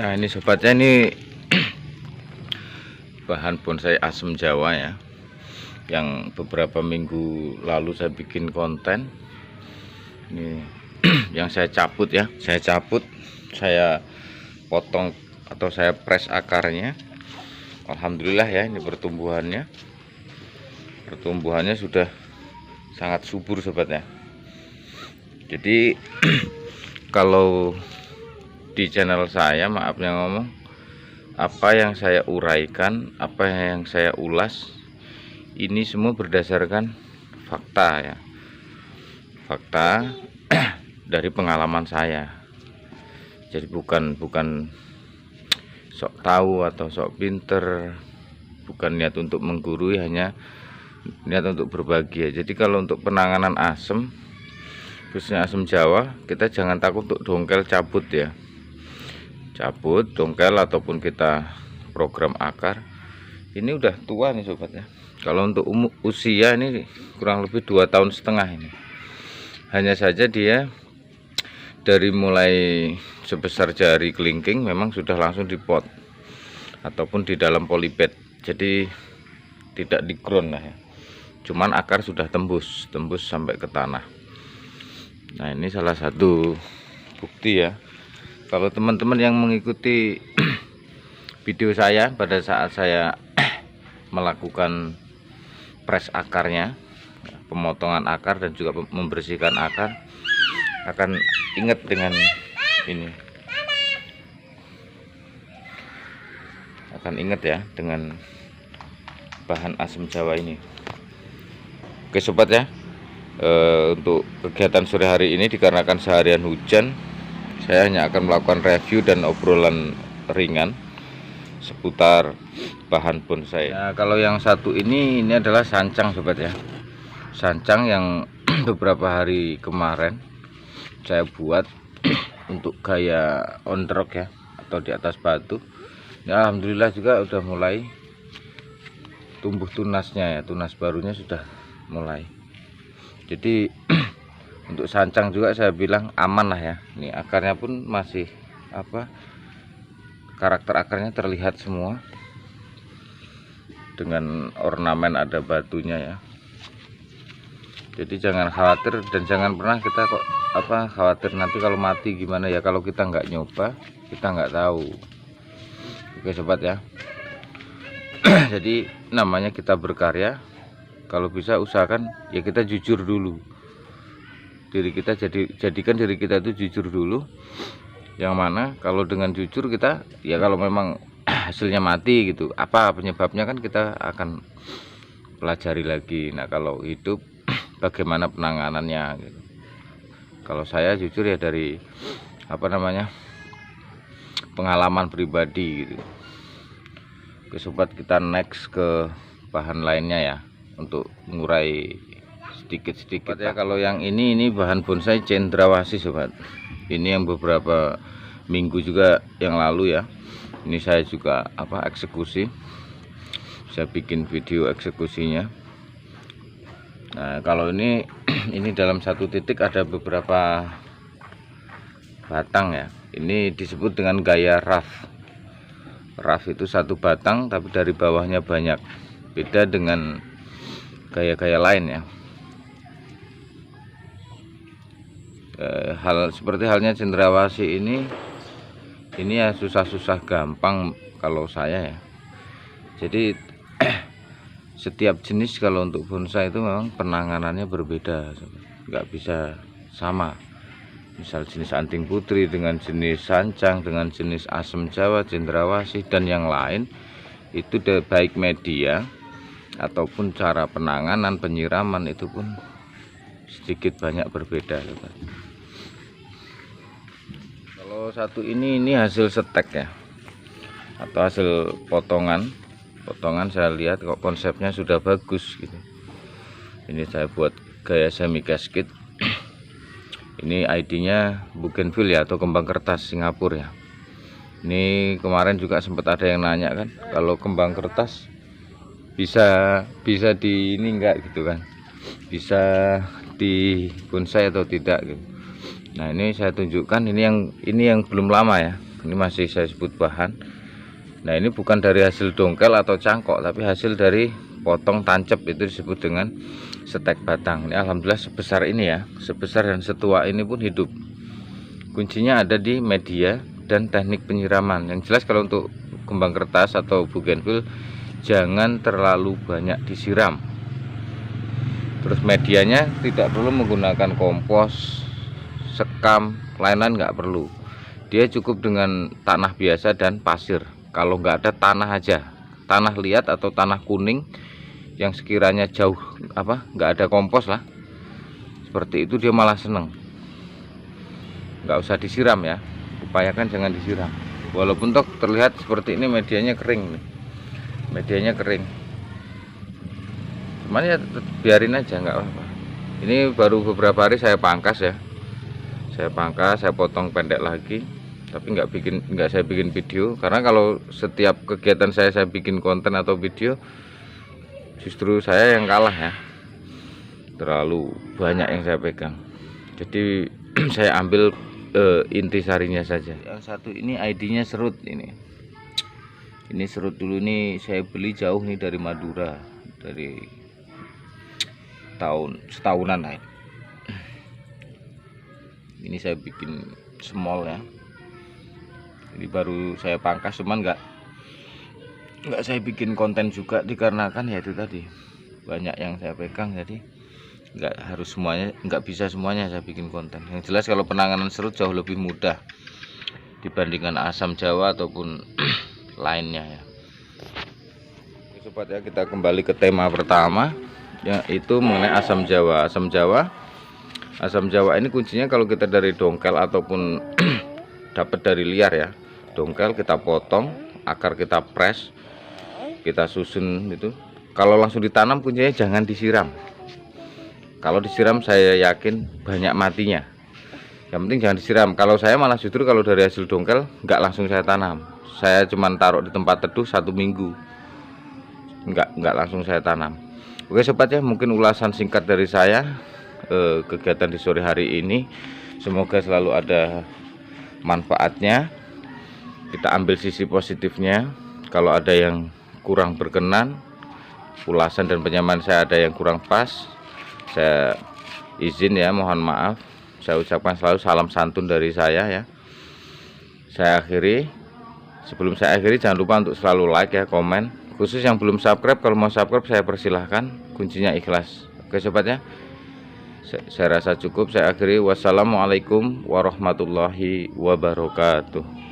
Nah ini sobatnya, ini bahan bonsai asem Jawa ya, yang beberapa minggu lalu saya bikin konten. Ini yang saya cabut ya, saya potong atau saya press akarnya. Alhamdulillah ya, ini pertumbuhannya sudah sangat subur sobatnya. Jadi kalau di channel saya, maafnya ngomong, apa yang saya uraikan, apa yang saya ulas, ini semua berdasarkan fakta ya, fakta dari pengalaman saya. Jadi bukan sok tahu atau sok pinter, bukan niat untuk menggurui, hanya niat untuk berbagi ya. Jadi kalau untuk penanganan asem, khususnya asem Jawa, kita jangan takut untuk dongkel cabut ya, cabut dongkel ataupun kita program akar. Ini udah tua nih sobat ya. Kalau untuk usia ini kurang lebih 2,5 tahun ini. Hanya saja dia dari mulai sebesar jari kelingking memang sudah langsung dipot ataupun di dalam polybed, jadi tidak di ground lah ya. Cuman akar sudah tembus sampai ke tanah. Nah ini salah satu bukti ya, kalau teman-teman yang mengikuti video saya pada saat saya melakukan press akarnya, pemotongan akar dan juga membersihkan akar, akan ingat dengan ini, akan ingat ya dengan bahan asem Jawa ini. Oke sobat ya, untuk kegiatan sore hari ini dikarenakan seharian hujan, saya hanya akan melakukan review dan obrolan ringan seputar bahan bonsai. Nah, kalau yang satu ini adalah sancang sobat ya, sancang yang beberapa hari kemarin saya buat untuk gaya on rock ya, atau di atas batu. Ya, alhamdulillah juga udah mulai tumbuh tunasnya ya, tunas barunya sudah mulai. Jadi untuk sancang juga saya bilang aman lah ya. Ini akarnya pun masih karakter akarnya terlihat semua dengan ornamen ada batunya ya. Jadi jangan khawatir dan jangan pernah kita kok khawatir nanti kalau mati gimana ya. Kalau kita nggak nyoba, kita nggak tahu. Oke sobat ya. Jadi namanya kita berkarya, kalau bisa usahakan ya kita jujur dulu. Diri kita, jadikan diri kita itu jujur dulu. Yang mana kalau dengan jujur kita ya, kalau memang hasilnya mati gitu, apa penyebabnya kan kita akan pelajari lagi. Nah kalau hidup bagaimana penanganannya gitu. Kalau saya jujur ya dari pengalaman pribadi gitu. Oke sobat, kita next ke bahan lainnya ya, untuk mengurai sedikit ya. Kalau yang ini bahan bonsai cendrawasih sobat. Ini yang beberapa minggu juga yang lalu ya, ini saya juga eksekusi, saya bikin video eksekusinya. Nah kalau ini dalam satu titik ada beberapa batang ya. Ini disebut dengan gaya rough. Rough itu satu batang tapi dari bawahnya banyak, beda dengan gaya-gaya lain ya. Seperti halnya cendrawasih ini ya susah-susah gampang kalau saya ya. Jadi setiap jenis kalau untuk bonsai itu memang penanganannya berbeda, nggak bisa sama. Misal jenis anting putri dengan jenis sancang, dengan jenis asem Jawa, cendrawasih dan yang lain, itu baik media ataupun cara penanganan, penyiraman itu pun sedikit banyak berbeda. Kalau satu ini hasil setek ya, atau hasil potongan saya lihat kok konsepnya sudah bagus gitu. Ini saya buat gaya semi gasket. Ini ID-nya bougainville ya, atau kembang kertas Singapura ya. Ini kemarin juga sempat ada yang nanya kan, kalau kembang kertas bisa di ini enggak gitu kan, bisa di bonsai atau tidak gitu. Nah ini saya tunjukkan, ini yang belum lama ya, Ini masih saya sebut bahan. Nah, ini bukan dari hasil dongkel atau cangkok, tapi hasil dari potong tancep, itu disebut dengan stek batang. Ini alhamdulillah sebesar ini ya, sebesar dan setua ini pun hidup. Kuncinya ada di media dan teknik penyiraman. Yang jelas kalau untuk kembang kertas atau bougainville jangan terlalu banyak disiram. Terus medianya tidak perlu menggunakan kompos, sekam, lain-lain nggak perlu. Dia cukup dengan tanah biasa dan pasir. Kalau nggak ada, tanah aja, tanah liat atau tanah kuning yang sekiranya jauh nggak ada kompos lah, seperti itu dia malah seneng. Nggak usah disiram ya, upayakan jangan disiram. Walaupun toh terlihat seperti ini medianya kering nih, medianya kering, cuman ya biarin aja, nggak apa-apa. Ini baru beberapa hari saya pangkas ya, saya pangkas, saya potong pendek lagi, tapi nggak saya bikin video, karena kalau setiap kegiatan saya bikin konten atau video, justru saya yang kalah ya, terlalu banyak yang saya pegang. Jadi saya ambil intisarinya saja. Yang satu ini ID-nya serut, ini serut dulu nih, saya beli jauh nih dari Madura, dari setahunan lah. Ini saya bikin small ya, ini baru saya pangkas, cuman nggak saya bikin konten juga, dikarenakan ya itu tadi banyak yang saya pegang, jadi nggak bisa semuanya saya bikin konten. Yang jelas kalau penanganan serut jauh lebih mudah dibandingkan asam jawa ataupun lainnya ya. Oke sobat ya, kita kembali ke tema pertama, yaitu mengenai asam jawa. Asam jawa ini kuncinya kalau kita dari dongkel ataupun dapat dari liar ya, dongkel kita potong, akar kita press, kita susun itu. Kalau langsung ditanam kuncinya jangan disiram. Kalau disiram saya yakin banyak matinya. Yang penting jangan disiram. Kalau saya malah justru kalau dari hasil dongkel nggak langsung saya tanam, saya cuman taruh di tempat teduh 1 minggu, nggak langsung saya tanam. Oke sobat ya, mungkin ulasan singkat dari saya kegiatan di sore hari ini. Semoga selalu ada manfaatnya, kita ambil sisi positifnya. Kalau ada yang kurang berkenan, ulasan dan penyampaian saya ada yang kurang pas, saya izin ya, mohon maaf. Saya ucapkan selalu salam santun dari saya ya. Saya akhiri. Sebelum saya akhiri, jangan lupa untuk selalu like ya, komen. Khusus yang belum subscribe, kalau mau subscribe saya persilahkan, kuncinya ikhlas. Oke sobat ya, saya rasa cukup. Saya akhiri. Wassalamualaikum warahmatullahi wabarakatuh.